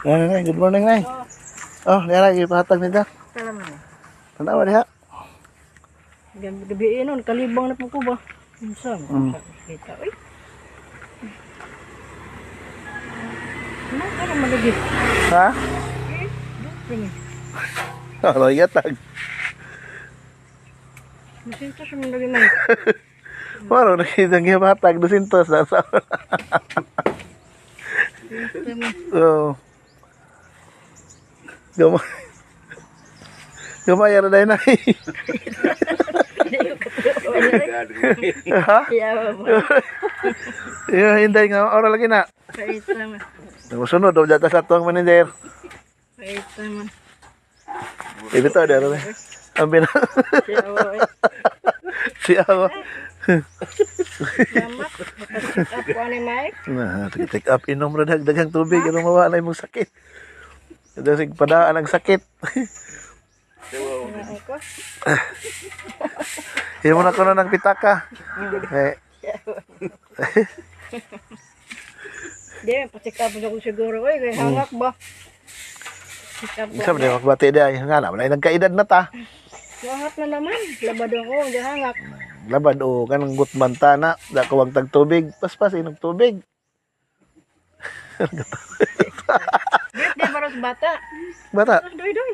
Nay, good morning, Nay. Oh, lihat lagi pahatag nito. Salamat. Tanawa diha. Gabi nun, kalibang na po ko ba? Minsan, kita. Uy. Ano ka naman lagi? Ha? Sige. Ano yatag? Masinto siya naman lagi man. Maro nakita nga pahatag 200 na sa. Oh. Gamay. Gamay ra dai Nay. Ha? Yawa mo. Iya, hinday nga ora lagi na. Kait naman. Sunod daw jata sa tuang manager. Kait naman. Ibito ada ra. Ambil. Yawa eh. Siya. Salamat. Ako ni Mike. Nah, take up inom ra daghang tubig ano mawala imong sakit. Kada sig padaan ang sakit. Ako. Imo na kuno ng pitaka. Eh, Di, pa-check up ako siguro. Uy, kay hangak ba? Check up isa man magbati di ay nga na nagkaedad na ta. Hangak na naman. Labad ako. Di hangak. Labad o kanang gutman ta na da kawang tag tubig, paspas inog tubig. Birthday para sa bata. Bata, Doy.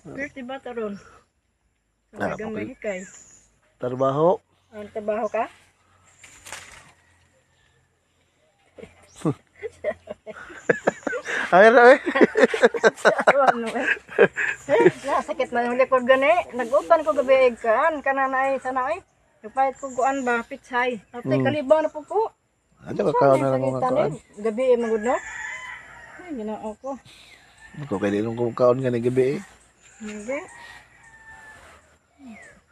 Birthday bata ron. Ah, Talagang may hikay. trabaho. Ang trabaho ka? Ay ra eh. Ano eh? Sakit na yung likod gani. Nag-utan ko gabi kan. Kananay sana ay. Nagpahit ko guan ba? Pitsay. Atay kalibang na po ko. Ano ka kaon na lang mga kaon? Gabi eh magod no? Ay, ginao ko. Ko kay dinong kung kaon nga ni gabi eh. Hindi.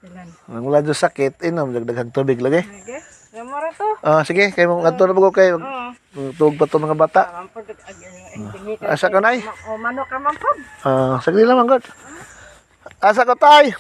Silan. Ang wala do sakit, inom dagdaghang tubig lagi. Sige. Ramara to. Ah, sige, kay mo adto na ba ko kay Oo. tug pa to mga bata. Mampod ending Asa ka nay? O manok ka mampod. Ah, sagli lang god. Asa ko tay?